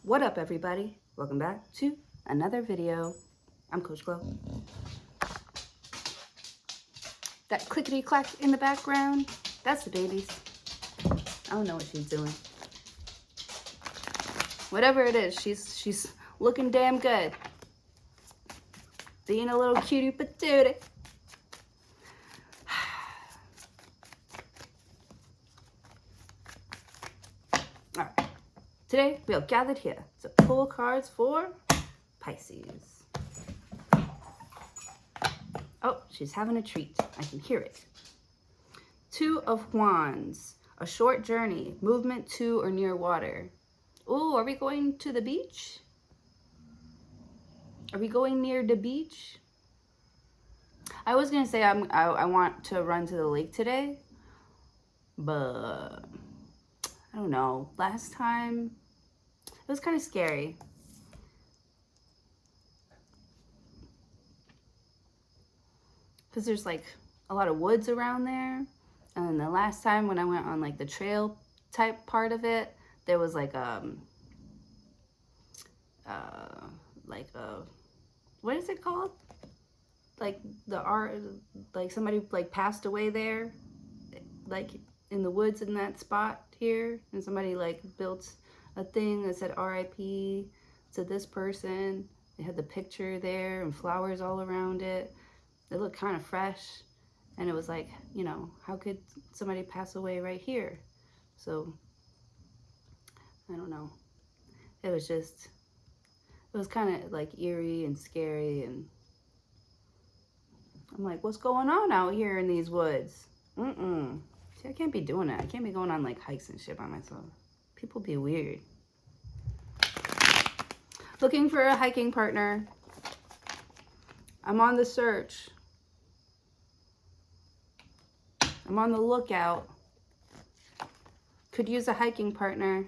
What up, everybody? Welcome back to another video. I'm Coach Glow. That clickety clack in the background, that's the babies. I don't know what she's doing. Whatever it is, she's looking damn good. Being a little cutie patootie. Alright. Today we are gathered here to pull cards for Pisces. Oh, she's having a treat. I can hear it. Two of Wands. A short journey. Movement to or near water. Oh, are we going to the beach? Are we going near the beach? I was going to say I want to run to the lake today. But I don't know. Last time, it was kind of scary. Because there's like a lot of woods around there. And the last time when I went on like the trail type part of it, there was like what is it called? Like like somebody like passed away there, like in the woods in that spot here, and somebody like built a thing that said R.I.P. to this person. They had the picture there and flowers all around it. It looked kind of fresh, and it was like, you know, how could somebody pass away right here? So I don't know. It was kind of like eerie and scary, and I'm like, what's going on out here in these woods? See, I can't be doing that. I can't be going on like hikes and shit by myself. People be weird. Looking for a hiking partner. I'm on the search. I'm on the lookout. Could use a hiking partner.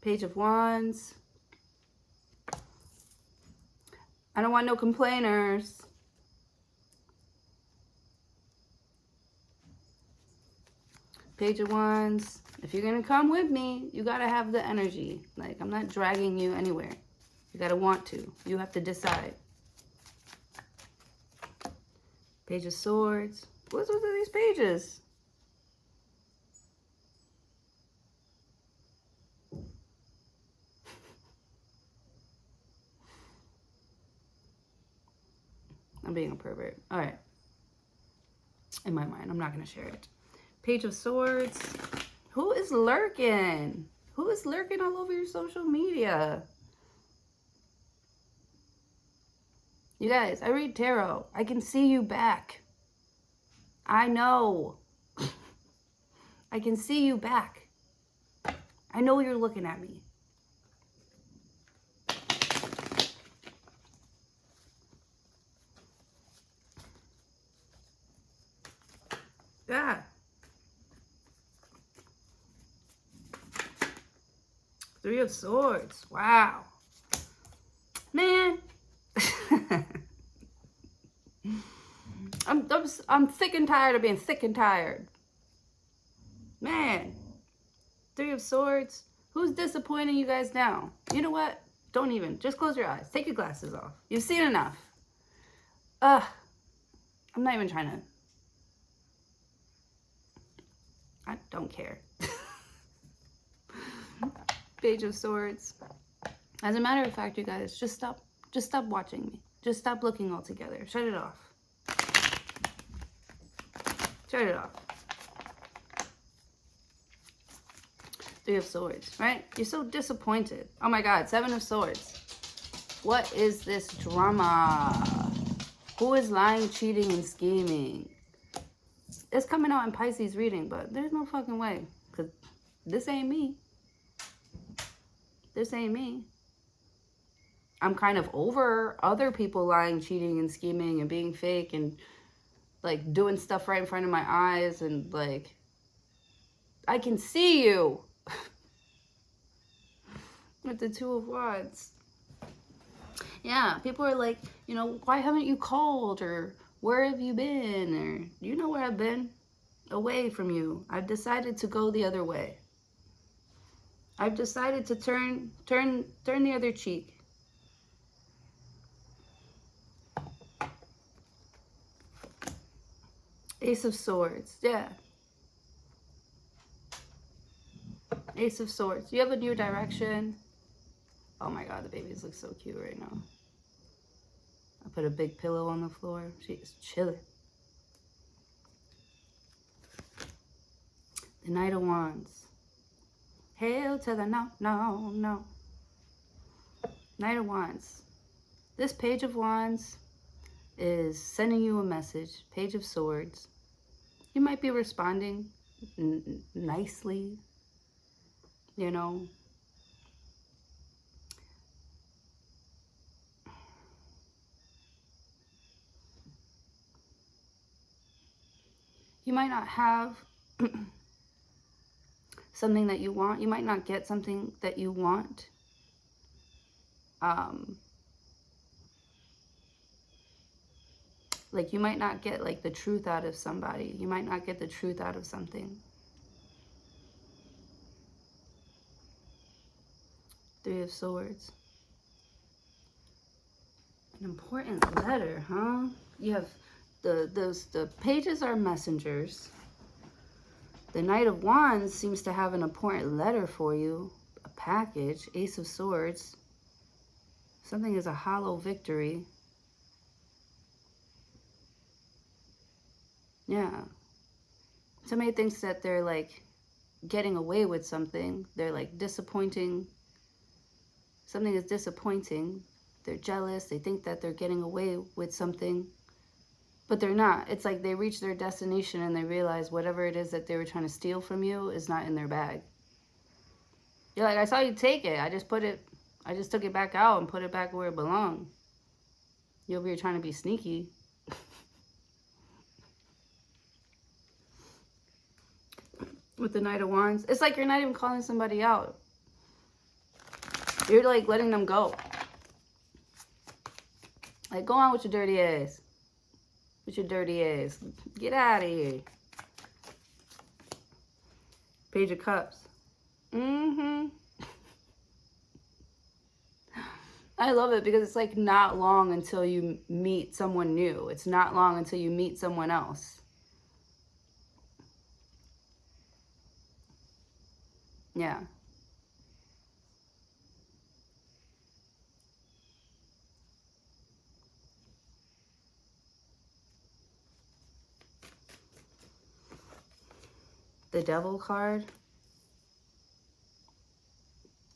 Page of Wands. I don't want no complainers. Page of Wands. If you're gonna come with me, you gotta have the energy. Like, I'm not dragging you anywhere. You gotta want to. You have to decide. Page of Swords. What's with these pages? I'm being a pervert. All right. In my mind, I'm not going to share it. Page of Swords. Who is lurking? Who is lurking all over your social media? You guys, I read tarot. I can see you back. I know. I can see you back. I know you're looking at me. Yeah. Three of Swords. Wow. Man. I'm thick and tired of being thick and tired. Man. Three of Swords. Who's disappointing you guys now? You know what? Don't even. Just close your eyes. Take your glasses off. You've seen enough. I'm not even trying to. I don't care. Page of Swords. As a matter of fact, you guys, just stop watching me. Just stop looking altogether. Shut it off. Shut it off. Three of Swords, right? You're so disappointed. Oh my God, Seven of Swords. What is this drama? Who is lying, cheating, and scheming? It's coming out in Pisces reading, but there's no fucking way. Because this ain't me. This ain't me. I'm kind of over other people lying, cheating, and scheming, and being fake, and like doing stuff right in front of my eyes, and like, I can see you. With the Two of Wands. Yeah, people are like, you know, why haven't you called? Or where have you been? Or you know where I've been? Away from you. I've decided to go the other way. I've decided to turn the other cheek. Ace of Swords. Yeah. Ace of Swords. You have a new direction. Oh my God, the babies look so cute right now. I put a big pillow on the floor. She is chilling. The Knight of Wands. Hail to the no, no, no. Knight of Wands. This Page of Wands is sending you a message. Page of Swords. You might be responding nicely, you know. You might not have something that you want. You might not get something that you want. Like you might not get like the truth out of somebody. You might not get the truth out of something. Three of Swords. An important letter, huh? You have the pages are messengers. The Knight of Wands seems to have an important letter for you. A package. Ace of Swords. Something is a hollow victory. Yeah. Somebody thinks that they're like getting away with something. They're like disappointing. Something is disappointing. They're jealous. They think that they're getting away with something. But they're not. It's like they reach their destination and they realize whatever it is that they were trying to steal from you is not in their bag. You're like, I saw you take it. I just took it back out and put it back where it belonged. You're over here trying to be sneaky. With the Knight of Wands. It's like you're not even calling somebody out. You're like letting them go. Like, go on with your dirty ass. With your dirty ass. Get out of here. Page of Cups. I love it because it's like not long until you meet someone new. It's not long until you meet someone else. Yeah. The Devil card.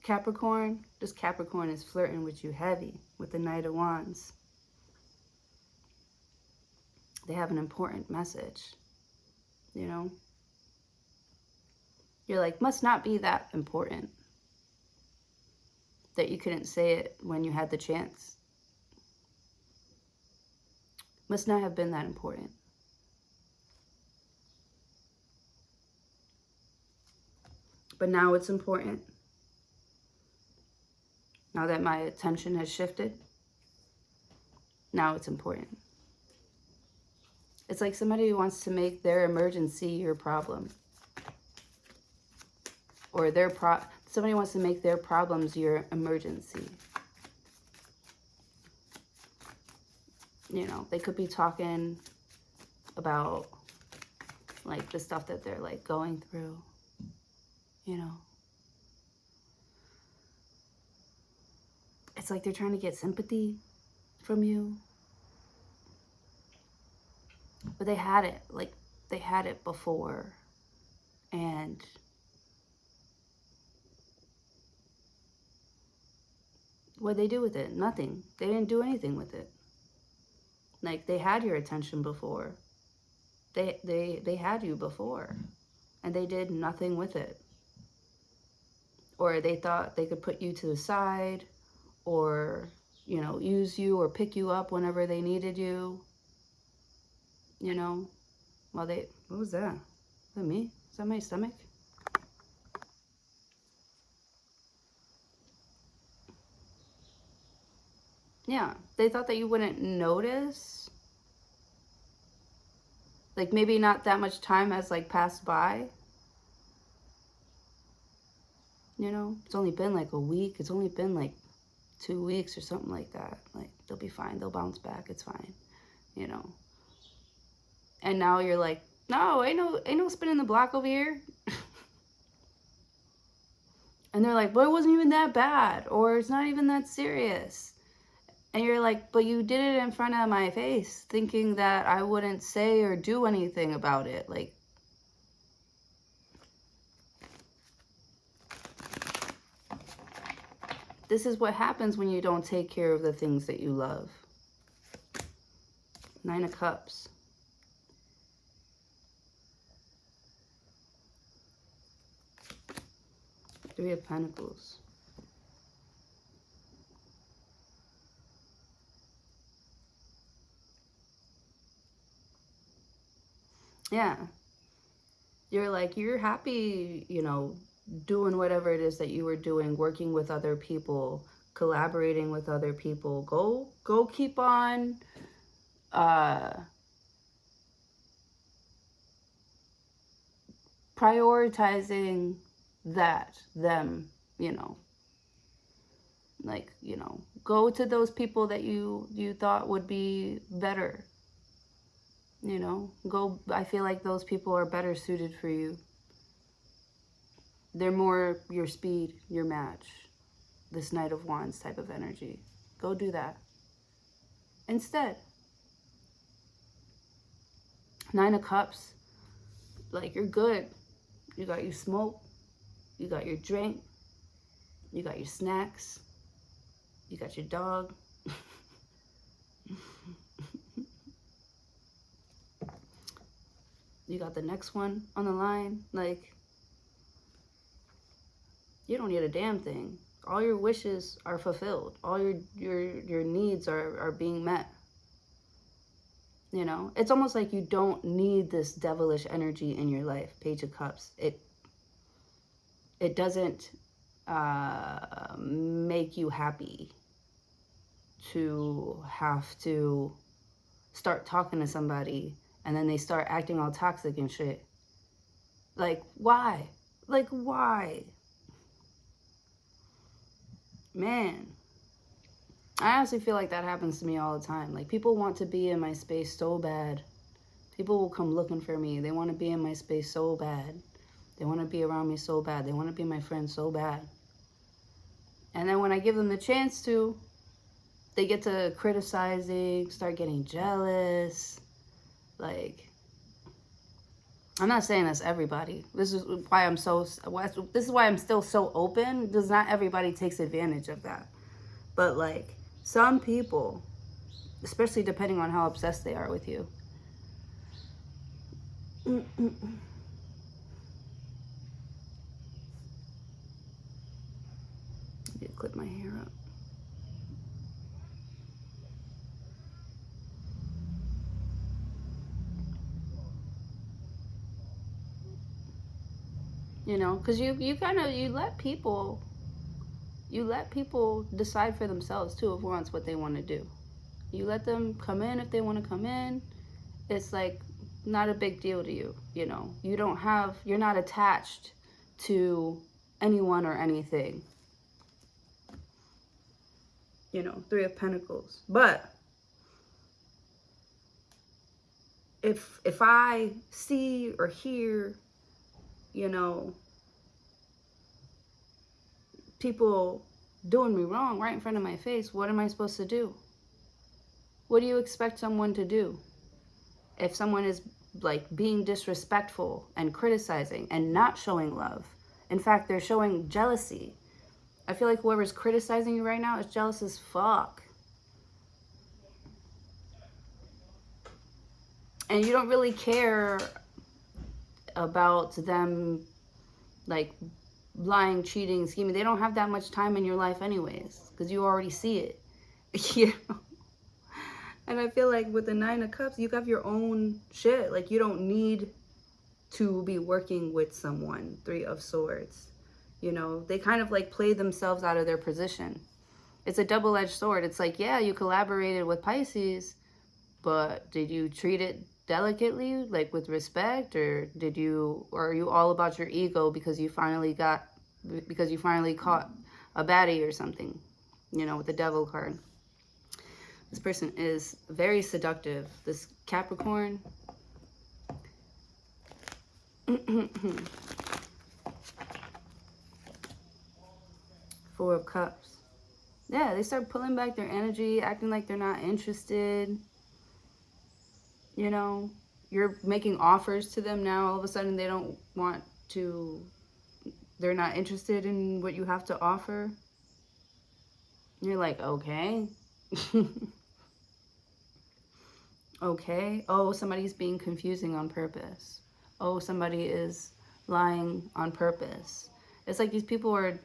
Capricorn. This Capricorn is flirting with you heavy with the Knight of Wands. They have an important message, you know. You're like, must not be that important that you couldn't say it when you had the chance. Must not have been that important. But now it's important. Now that my attention has shifted, now it's important. It's like somebody who wants to make their emergency your problem. Or somebody wants to make their problems your emergency. You know, they could be talking about like the stuff that they're like going through, you know. It's like they're trying to get sympathy from you. But they had it, like they had it before. And what'd they do with it? Nothing. They didn't do anything with it. Like they had your attention before. They had you before. And they did nothing with it. Or they thought they could put you to the side, or, you know, use you or pick you up whenever they needed you. You know, well, what was that? Is that me? Is that my stomach? Yeah, they thought that you wouldn't notice. Like maybe not that much time has like passed by. You know, it's only been like a week. It's only been like 2 weeks or something like that. Like, they'll be fine. They'll bounce back. It's fine. You know. And now you're like, no, ain't no spinning the block over here. And they're like, but it wasn't even that bad, or it's not even that serious. And you're like, but you did it in front of my face, thinking that I wouldn't say or do anything about it. Like, this is what happens when you don't take care of the things that you love. 9 of Cups. Three of Pentacles. Yeah. You're like, you're happy, you know, doing whatever it is that you were doing, working with other people, collaborating with other people. Go keep on prioritizing them, you know. Like, you know, go to those people that you thought would be better. You know, I feel like those people are better suited for you. They're more your speed, your match. This Knight of Wands type of energy. Go do that. Instead. 9 of Cups. Like, you're good. You got your smoke. You got your drink. You got your snacks. You got your dog. You got the next one on the line. Like, you don't need a damn thing. All your wishes are fulfilled. All your needs are being met. You know, it's almost like you don't need this devilish energy in your life. Page of Cups. It doesn't make you happy to have to start talking to somebody and then they start acting all toxic and shit. Like, why? Like, why? Man, I honestly feel like that happens to me all the time. Like, people want to be in my space so bad. People will come looking for me. They want to be in my space so bad. They want to be around me so bad. They want to be my friend so bad. And then when I give them the chance to, they get to criticizing, start getting jealous. Like, I'm not saying that's everybody. This is why I'm still so open. Does not everybody takes advantage of that. But like, some people, especially depending on how obsessed they are with you. Need to clip my hair up. You know, because you let people decide for themselves too if wants what they want to do. You let them come in if they want to come in. It's like not a big deal to you, you know. You're not attached to anyone or anything. You know, 3 of Pentacles. But if I see or hear, you know, people doing me wrong right in front of my face, what am I supposed to do? What do you expect someone to do? If someone is like being disrespectful and criticizing and not showing love, in fact, they're showing jealousy. I feel like whoever's criticizing you right now is jealous as fuck. And you don't really care about them, like, lying, cheating, scheming. They don't have that much time in your life anyways, because you already see it. You know? And I feel like with the 9 of Cups, you have your own shit. Like, you don't need to be working with someone. 3 of Swords. You know, they kind of like play themselves out of their position. It's a double-edged sword. It's like, yeah, you collaborated with Pisces, but did you treat it delicately, like with respect, or are you all about your ego because you finally got because you finally caught a baddie or something, you know, with the devil card. This person is very seductive. This Capricorn. Four of Cups. Yeah, they start pulling back their energy, acting like they're not interested. You know, you're making offers to them now. All of a sudden, they don't want to, they're not interested in what you have to offer. You're like, okay. Okay. Oh, somebody's being confusing on purpose. Oh, somebody is lying on purpose. It's like these people are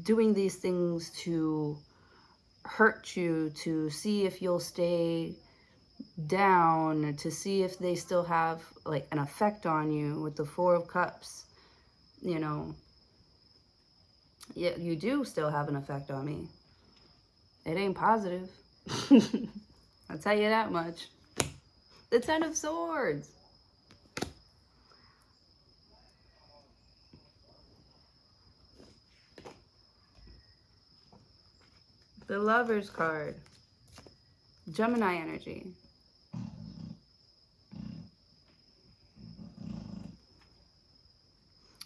doing these things to hurt you, to see if you'll stay down, to see if they still have like an effect on you. With the Four of Cups, you know, yeah, you do still have an effect on me. It ain't positive. I'll tell you that much. The Ten of Swords. The Lover's card. Gemini energy.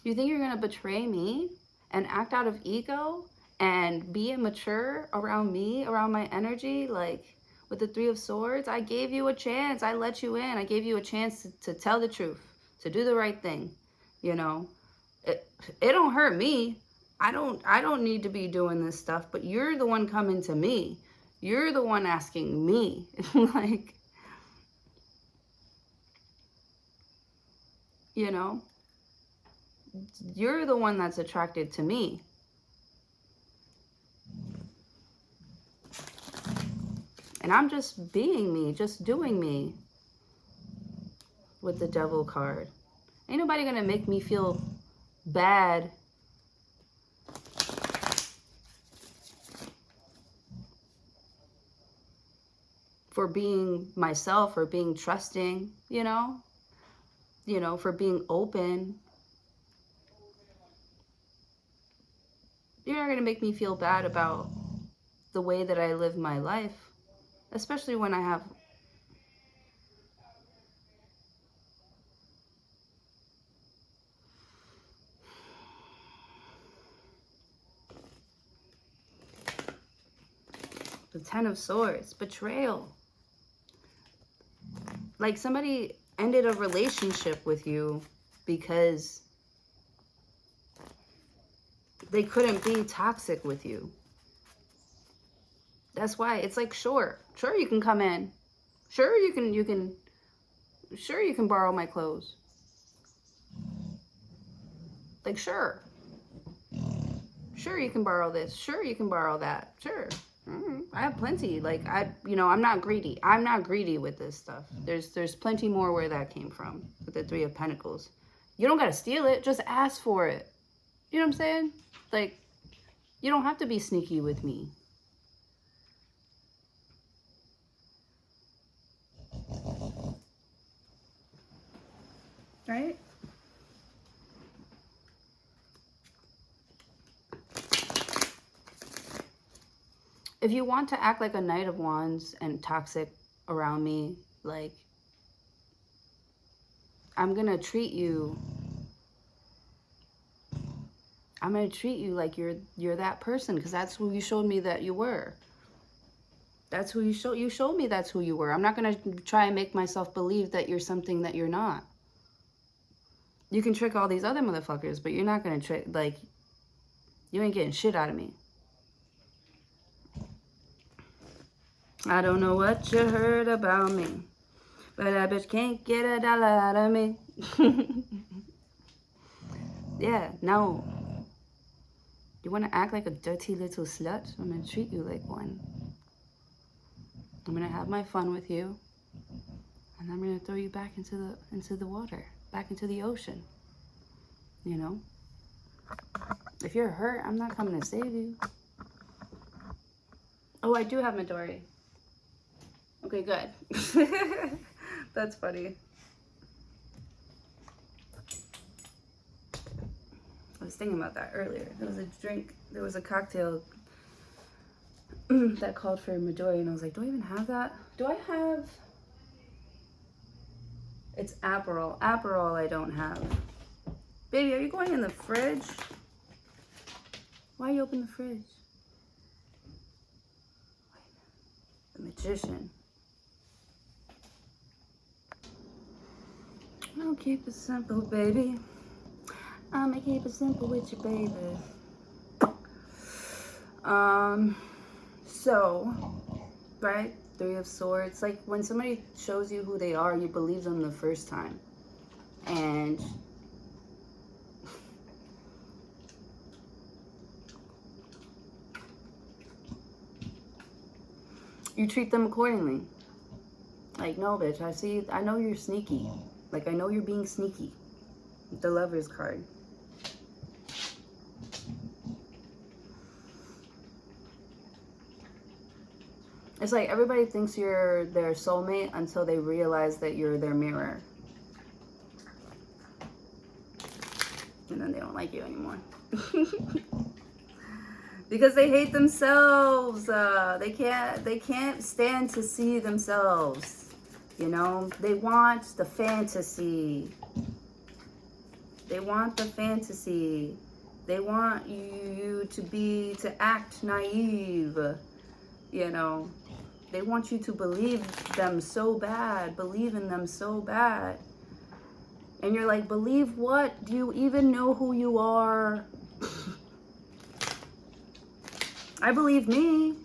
You think you're going to betray me and act out of ego and be immature around me, around my energy? Like with the Three of Swords, I gave you a chance. I let you in. I gave you a chance to tell the truth, to do the right thing. You know, it don't hurt me. I don't need to be doing this stuff, but you're the one coming to me. You're the one asking me. Like, you know, you're the one that's attracted to me. And I'm just being me, just doing me. With the Devil card. Ain't nobody gonna make me feel bad for being myself, or being trusting, you know, for being open. You're not gonna make me feel bad about the way that I live my life, especially when I have the Ten of Swords. Betrayal. Like somebody ended a relationship with you because they couldn't be toxic with you. That's why it's like, sure you can come in. Sure you can borrow my clothes. Like, sure you can borrow this. Sure you can borrow that. Sure. I have plenty. Like, I'm not greedy. I'm not greedy with this stuff. There's plenty more where that came from with the Three of Pentacles. You don't gotta steal it. Just ask for it. You know what I'm saying? Like, you don't have to be sneaky with me. Right? If you want to act like a Knight of Wands and toxic around me, like, I'm gonna treat you like you're that person, because that's who you showed me that you were. That's who you showed me that's who you were. I'm not gonna try and make myself believe that you're something that you're not. You can trick all these other motherfuckers, but you're not gonna trick, like, you ain't getting shit out of me. I don't know what you heard about me, but that bitch can't get a dollar out of me. Yeah, no. You want to act like a dirty little slut? I'm going to treat you like one. I'm going to have my fun with you. And I'm going to throw you back into the water, back into the ocean. You know? If you're hurt, I'm not coming to save you. Oh, I do have Midori. Okay, good. That's funny. thinking about that earlier. There was a cocktail that called for Midori, and I was like, do I even have that? Do I have... It's Aperol. Aperol I don't have. Baby, are you going in the fridge? Why you open the fridge? The magician. I'll keep it simple, baby. I'ma keep it simple with you, baby. So, right? Three of Swords. Like, when somebody shows you who they are, you believe them the first time. And you treat them accordingly. Like, no, bitch, I know you're sneaky. Like, I know you're being sneaky. The Lover's card. It's like everybody thinks you're their soulmate until they realize that you're their mirror. And then they don't like you anymore. Because they hate themselves. They can't stand to see themselves. You know, they want the fantasy. They want the fantasy. They want you to act naive. You know, they want you to believe them so bad, believe in them so bad. And you're like, believe what? Do you even know who you are? I believe me.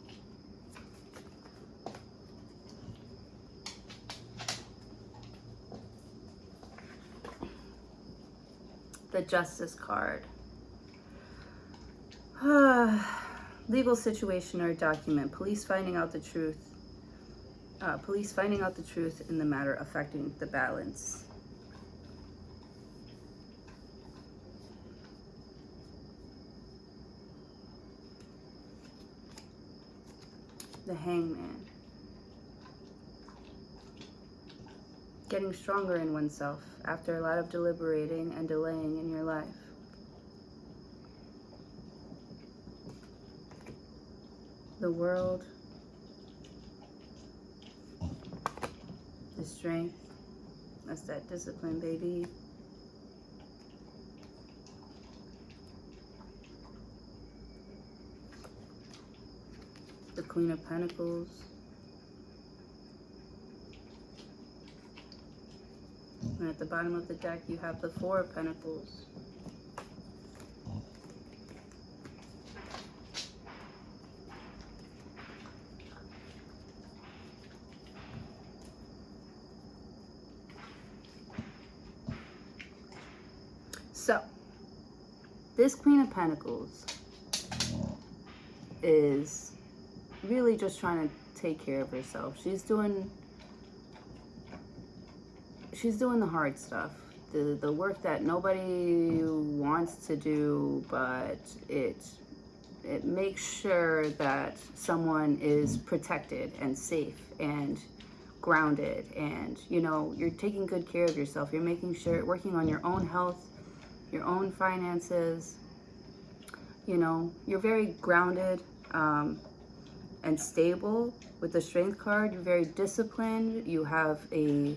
The Justice card. Legal situation or document. Police finding out the truth. Police finding out the truth in the matter affecting the balance. The Hangman. Getting stronger in oneself after a lot of deliberating and delaying in your life. The World. The Strength. That's that discipline, baby. The Queen of Pentacles. And at the bottom of the deck, you have the Four of Pentacles. So, this Queen of Pentacles is really just trying to take care of herself. She's doing the hard stuff, the work that nobody wants to do, but it makes sure that someone is protected and safe and grounded, and you know, you're taking good care of yourself. You're making sure, working on your own health, your own finances. You know, you're very grounded and stable. With the Strength card, you're very disciplined. You have a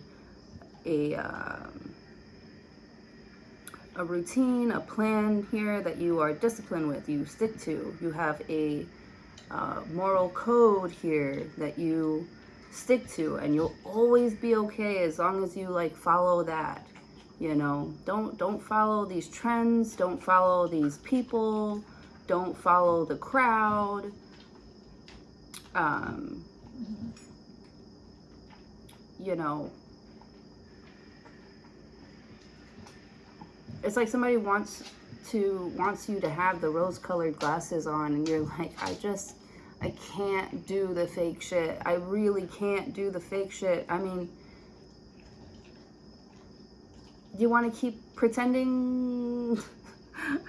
routine, a plan here that you are disciplined with, you stick to. You have a moral code here that you stick to, and you'll always be okay as long as you like follow that. You know, don't follow these trends, don't follow these people, don't follow the crowd. You know, it's like somebody wants you to have the rose-colored glasses on, and you're like, I can't do the fake shit. I really can't do the fake shit. I mean, do you want to keep pretending?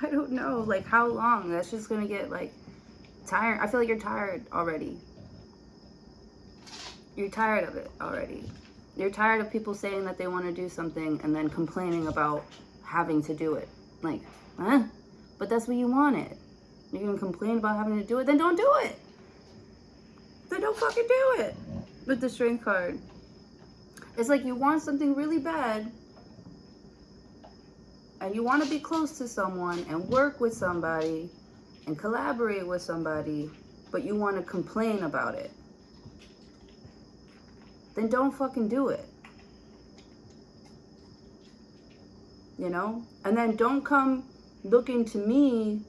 I don't know, like how long? That's just gonna get like tired. I feel like you're tired already. You're tired of it already. You're tired of people saying that they want to do something and then complaining about having to do it. Like, huh? but that's what you wanted. You're gonna complain about having to do it, then don't do it. Then don't fucking do it. With the Strength card. It's like you want something really bad, and you want to be close to someone and work with somebody and collaborate with somebody, but you want to complain about it. Then don't fucking do it. You know? And then don't come looking to me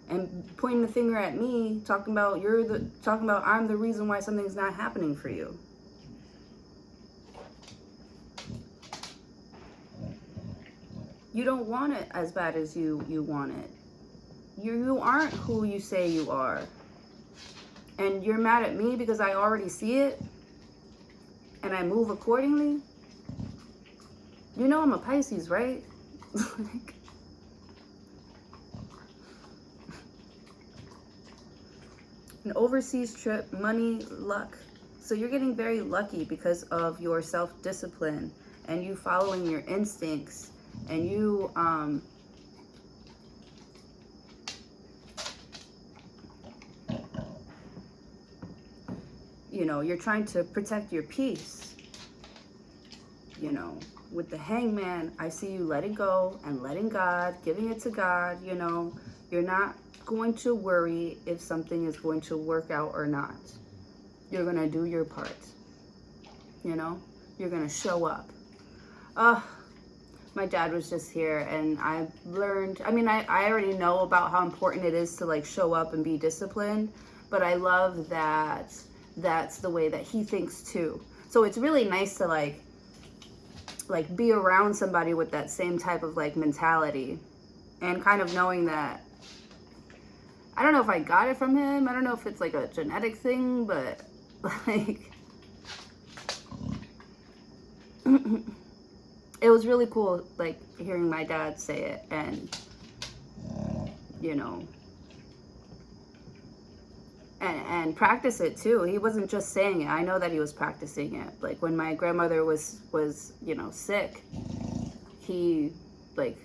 and pointing the finger at me, talking about I'm the reason why something's not happening for you. You don't want it as bad as you want it. You aren't who you say you are. And you're mad at me because I already see it and I move accordingly. You know I'm a Pisces, right? Like, an overseas trip, money, luck. So you're getting very lucky because of your self-discipline and you following your instincts, and you you know, you're trying to protect your peace. You know, with the Hangman, I see you letting go and letting God, giving it to God. You know, you're not going to worry if something is going to work out or not. You're going to do your part. You know, you're going to show up. My dad was just here, and I learned, I mean, I already know about how important it is to like show up and be disciplined, but I love that that's the way that he thinks too. So it's really nice to like be around somebody with that same type of like mentality, and kind of knowing that, I don't know if I got it from him. I don't know if it's like a genetic thing, but like, it was really cool, like, hearing my dad say it, and, you know, and practice it too. He wasn't just saying it. I know that he was practicing it. Like, when my grandmother was, you know, sick, he, like,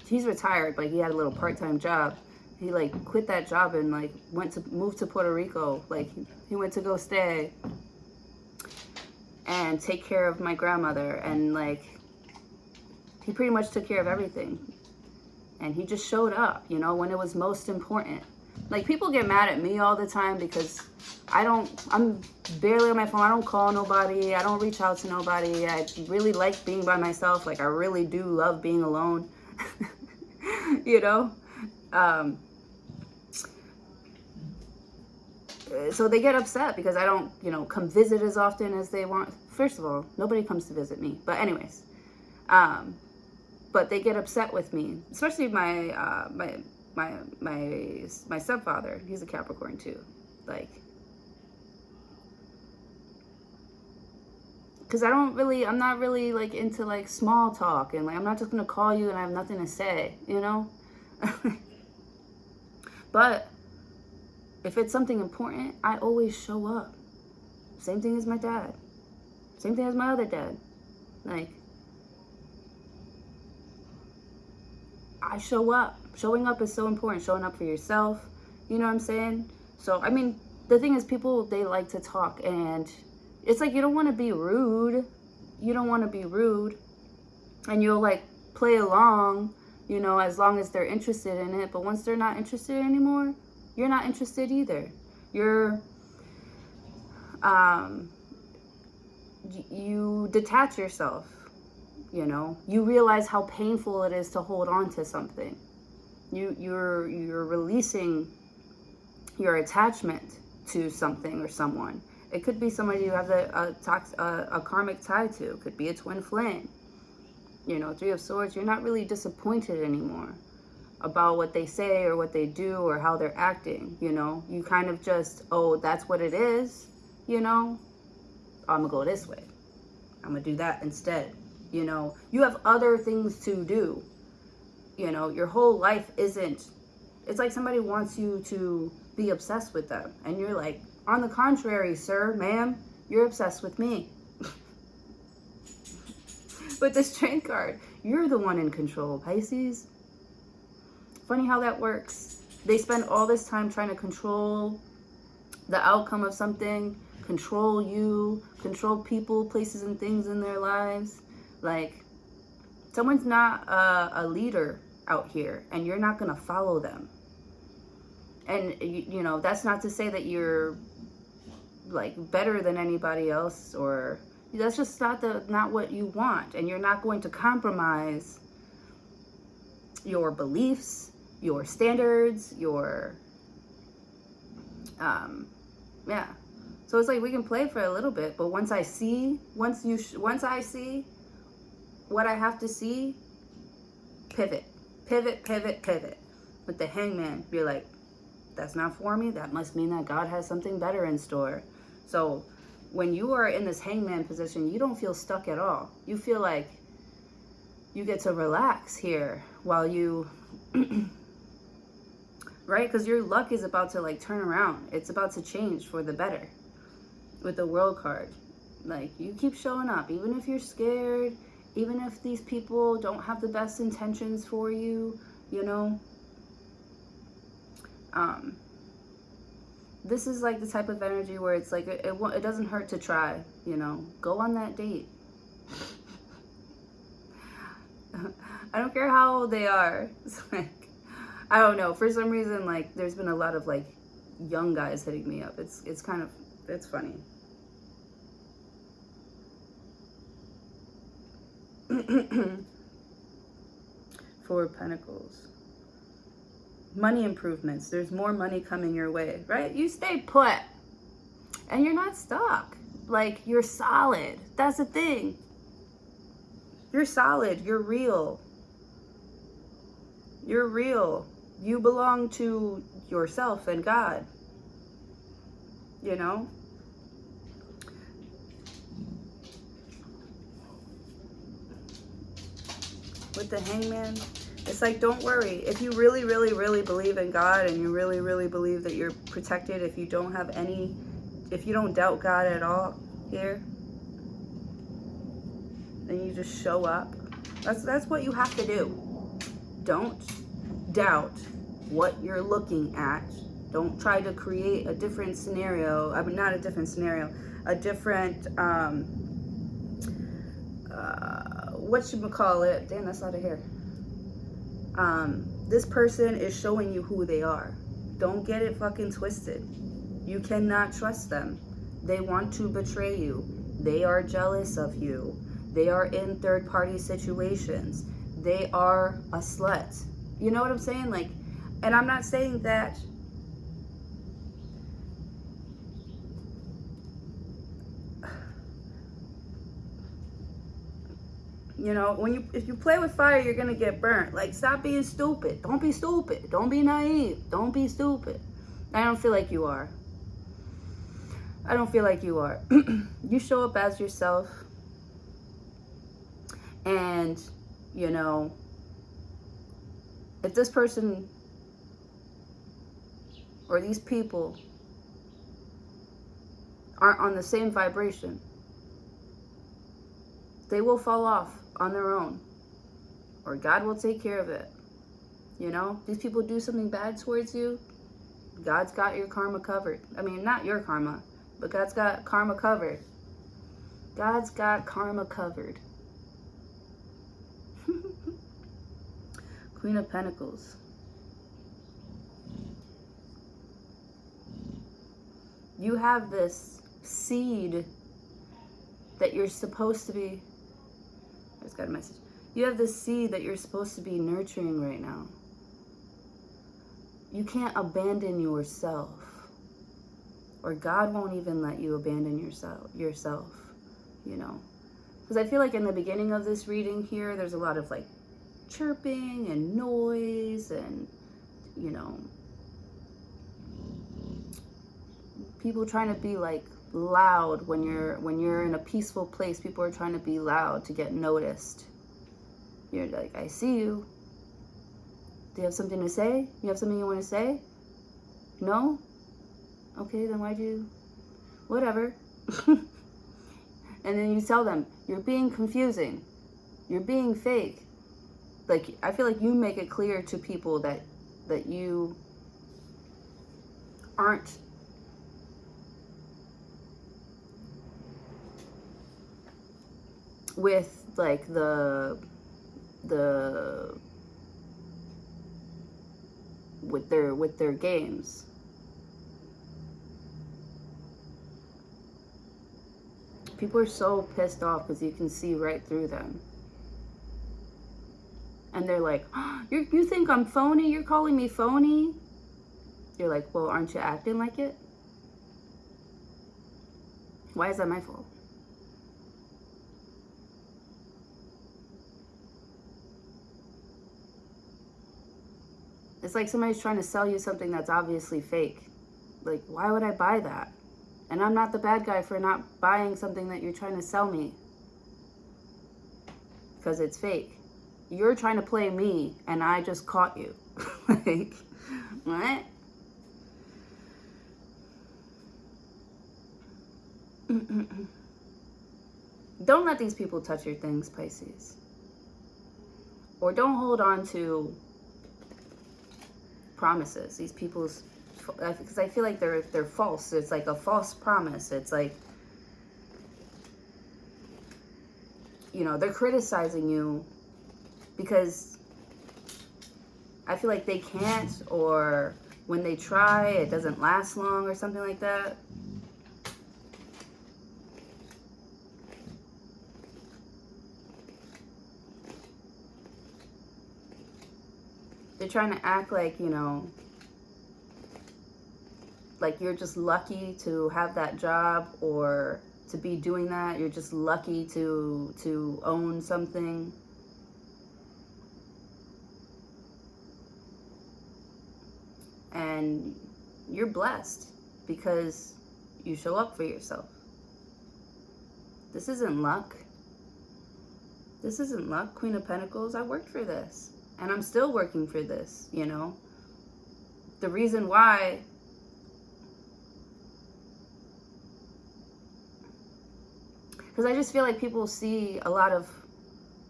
he's retired. Like, he had a little part-time job. He, like, quit that job and, like, moved to Puerto Rico. Like, he went to go stay and take care of my grandmother, and like he pretty much took care of everything, and he just showed up, you know, when it was most important. Like, people get mad at me all the time because I'm barely on my phone. I don't call nobody, I don't reach out to nobody. I really like being by myself. Like, I really do love being alone. You know, so they get upset because I don't, you know, come visit as often as they want. First of all, nobody comes to visit me. But anyways, but they get upset with me, especially my stepfather. He's a Capricorn too. Like, because I'm not really like into like small talk, and like I'm not just gonna call you and I have nothing to say, you know. But if it's something important, I always show up. Same thing as my dad. Same thing as my other dad. Like, I show up. Showing up is so important. Showing up for yourself. You know what I'm saying? So, I mean, the thing is, people, they like to talk, and it's like you don't want to be rude. You don't want to be rude. And you'll like play along, you know, as long as they're interested in it. But once they're not interested anymore, you're not interested either. You're, you detach yourself, you know. You realize how painful it is to hold on to something. You're releasing your attachment to something or someone. It could be somebody you have a karmic tie to. It could be a twin flame. You know, Three of Swords, you're not really disappointed anymore about what they say or what they do or how they're acting, you know. You kind of just, oh, that's what it is, you know. I'm gonna go this way. I'm gonna do that instead, you know. You have other things to do, you know. Your whole life isn't, it's like somebody wants you to be obsessed with them, and you're like, on the contrary, sir, ma'am, you're obsessed with me. With the Strength card, you're the one in control, Pisces. Funny how that works. They spend all this time trying to control the outcome of something, control you, control people, places, and things in their lives. Like, someone's not a leader out here, and you're not going to follow them. And, you know, that's not to say that you're, like, better than anybody else, or that's just not what you want. And you're not going to compromise your beliefs, your standards, your, yeah. So it's like we can play for a little bit, but once I see what I have to see, pivot. With the Hangman, you're like, that's not for me. That must mean that God has something better in store. So when you are in this Hangman position, you don't feel stuck at all. You feel like you get to relax here while you, right? Because your luck is about to like turn around. It's about to change for the better with the World card. Like, you keep showing up, even if you're scared, even if these people don't have the best intentions for you, you know. This is like the type of energy where it's like, it doesn't hurt to try, you know. Go on that date. I don't care how old they are. It's like, I don't know. For some reason, like, there's been a lot of like young guys hitting me up. It's kind of, it's funny. Four of Pentacles. Money improvements. There's more money coming your way, right? You stay put and you're not stuck. Like, you're solid. That's the thing. You're solid. You're real. You're real. You belong to yourself and God. You know? With the Hangman, it's like, don't worry. If you really, really, really believe in God, and you really, really believe that you're protected, if you don't doubt God at all here, then you just show up. That's what you have to do. Don't doubt what you're looking at. Don't try to create a different scenario. I mean, not a different scenario, a different, whatchamacallit, damn, that's out of here. This person is showing you who they are. Don't get it fucking twisted. You cannot trust them. They want to betray you. They are jealous of you. They are in third-party situations. They are a slut. You know what I'm saying? Like, and I'm not saying that you know, if you play with fire, you're gonna get burnt. Like, stop being stupid. Don't be stupid. Don't be naive. Don't be stupid. I don't feel like you are. I don't feel like you are. You show up as yourself. And, you know, if this person or these people aren't on the same vibration, they will fall off on their own, or God will take care of it. You know, these people do something bad towards you, God's got your karma covered. I mean, not your karma, but God's got karma covered. God's got karma covered. Queen of Pentacles. You have this seed that you're supposed to be, I just got a message. You have this seed that you're supposed to be nurturing right now. You can't abandon yourself, or God won't even let you abandon yourself, you know. Because I feel like in the beginning of this reading here, there's a lot of like chirping and noise and, you know, people trying to be like loud when you're in a peaceful place. People are trying to be loud to get noticed. You're like, I see you. Do you have something to say? You have something you want to say? No? Okay, then why'd you... Whatever. And then you tell them, you're being confusing. You're being fake. Like, I feel like you make it clear to people that that you aren't with like with their games. People are so pissed off because you can see right through them. And they're like, oh, you think I'm phony? You're calling me phony? You're like, well, aren't you acting like it? Why is that my fault? It's like somebody's trying to sell you something that's obviously fake. Like, why would I buy that? And I'm not the bad guy for not buying something that you're trying to sell me. Because it's fake. You're trying to play me, and I just caught you. Like, what? Don't let these people touch your things, Pisces. Or don't hold on to promises. These people's, because I feel like they're false. It's like a false promise. It's like, you know, they're criticizing you because I feel like they can't, or when they try, it doesn't last long or something like that. They're trying to act like, you know, like you're just lucky to have that job or to be doing that. You're just lucky to own something. And you're blessed because you show up for yourself. This isn't luck. This isn't luck. Queen of Pentacles, I worked for this. And I'm still working for this, you know. The reason why because I just feel like people see a lot of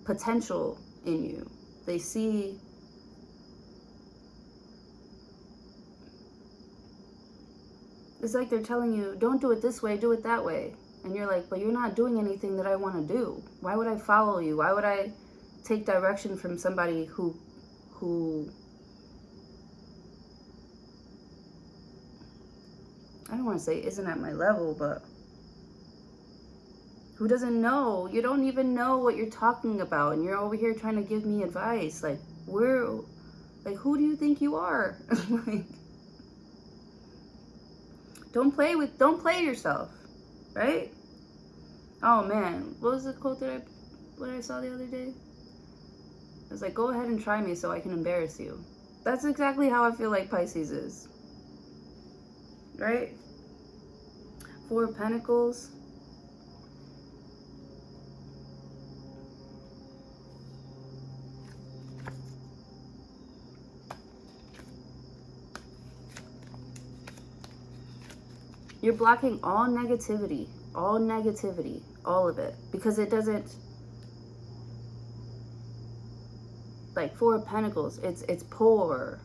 potential in you. They see it's like they're telling you, don't do it this way, do it that way. And you're like, but you're not doing anything that I want to do. Why would I follow you? Why would I take direction from somebody who I don't want to say isn't at my level, but who doesn't know? You don't even know what you're talking about, and you're over here trying to give me advice. Like, who do you think you are? Like, don't play yourself, right? Oh man, what was the quote that I saw the other day? It was like, go ahead and try me so I can embarrass you. That's exactly how I feel like Pisces is. Right? Four of Pentacles. You're blocking all negativity, all of it, because it doesn't, like Four of Pentacles, it's poor.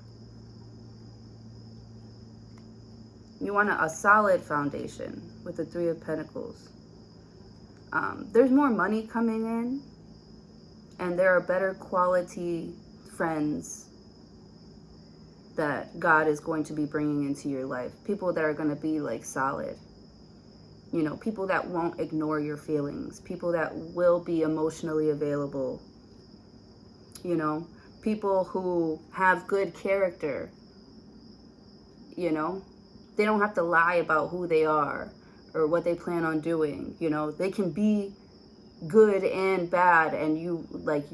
You want a solid foundation with the Three of Pentacles. There's more money coming in, and there are better quality friends that God is going to be bringing into your life. People that are going to be like solid. You know, people that won't ignore your feelings. People that will be emotionally available. You know, people who have good character. You know, they don't have to lie about who they are or what they plan on doing. You know, they can be good and bad, and you like,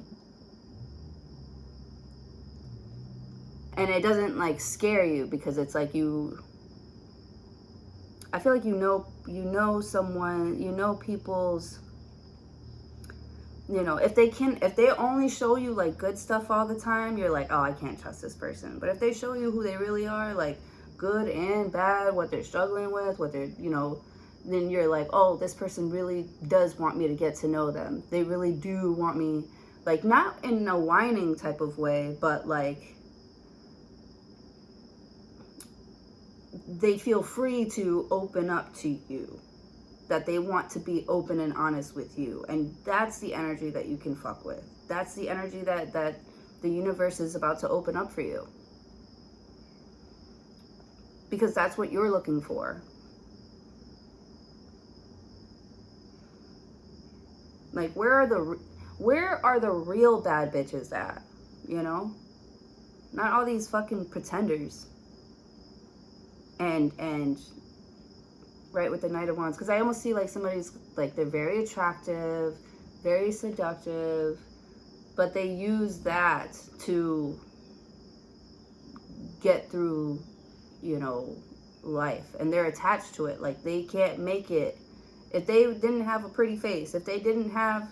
and it doesn't like scare you, because it's like I feel like you know someone, you know people's, you know, if they only show you like good stuff all the time, you're like, oh, I can't trust this person. But if they show you who they really are, like good and bad, what they're struggling with, what they're, you know, then you're like, oh, this person really does want me to get to know them. They really do want me, like, not in a whining type of way, but like, they feel free to open up to you, that they want to be open and honest with you. And that's the energy that you can fuck with. That's the energy that the universe is about to open up for you, because that's what you're looking for. Like, where are the real bad bitches at? You know, not all these fucking pretenders. And right, with the Knight of Wands, because I almost see like somebody's like, they're very attractive, very seductive, but they use that to get through, you know, life, and they're attached to it. Like, they can't make it if they didn't have a pretty face, if they didn't have,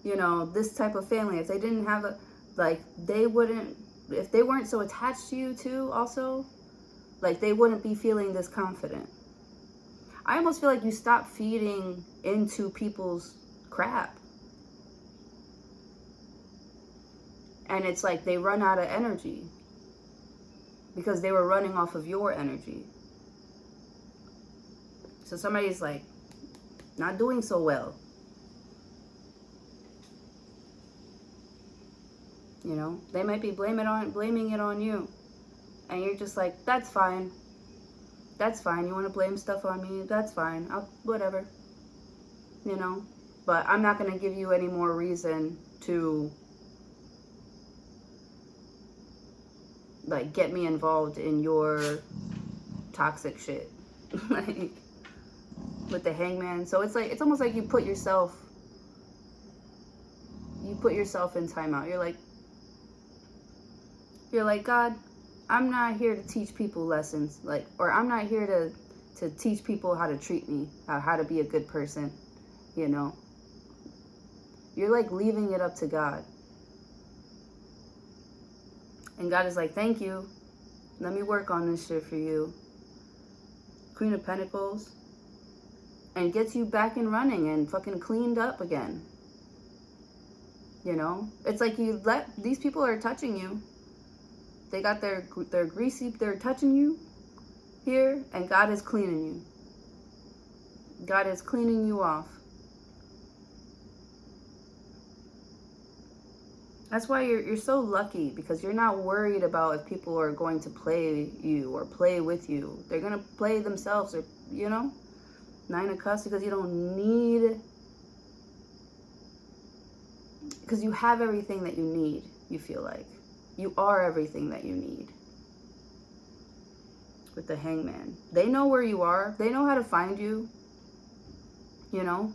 you know, this type of family, if they didn't have a, like, they wouldn't, if they weren't so attached to you too also, like, they wouldn't be feeling this confident. I almost feel like you stop feeding into people's crap. And it's like they run out of energy because they were running off of your energy. So somebody's like not doing so well. You know, they might be blaming it on you. And you're just like, that's fine. That's fine. You want to blame stuff on me? That's fine. Whatever. You know, but I'm not going to give you any more reason to like get me involved in your toxic shit. Like, with the Hangman. So it's like, it's almost like you put yourself in timeout. You're like, God, I'm not here to teach people lessons, like, or I'm not here to teach people how to treat me, how to be a good person, you know. You're like leaving it up to God. And God is like, thank you. Let me work on this shit for you. Queen of Pentacles. And gets you back and running and fucking cleaned up again. You know? It's like you let, these people are touching you. They got their greasy, they're touching you here, and God is cleaning you. God is cleaning you off. That's why you're so lucky, because you're not worried about if people are going to play you or play with you. They're going to play themselves, or, you know, 9 of Cups, because you don't need, because you have everything that you need, you feel like. You are everything that you need. With the Hangman. They know where you are. They know how to find you. You know?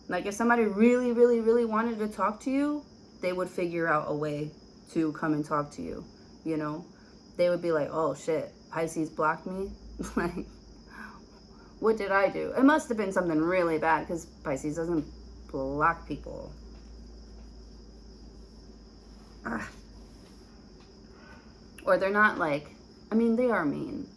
Like, if somebody really, really, really wanted to talk to you, they would figure out a way to come and talk to you. You know? They would be like, oh shit, Pisces blocked me? Like, what did I do? It must have been something really bad, because Pisces doesn't block people. Or they're not like, I mean, they are mean.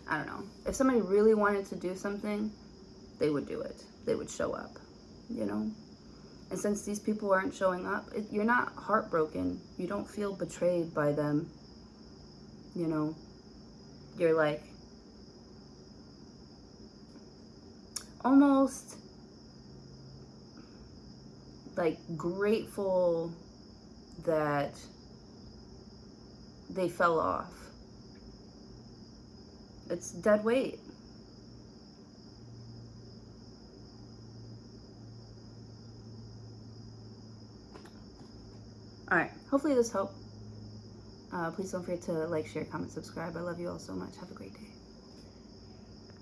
I don't know. If somebody really wanted to do something, they would do it. They would show up, you know? And since these people aren't showing up, you're not heartbroken. You don't feel betrayed by them. You know, you're like almost like grateful that they fell off. It's dead weight. Alright, hopefully this helped. Please don't forget to like, share, comment, subscribe. I love you all so much. Have a great day.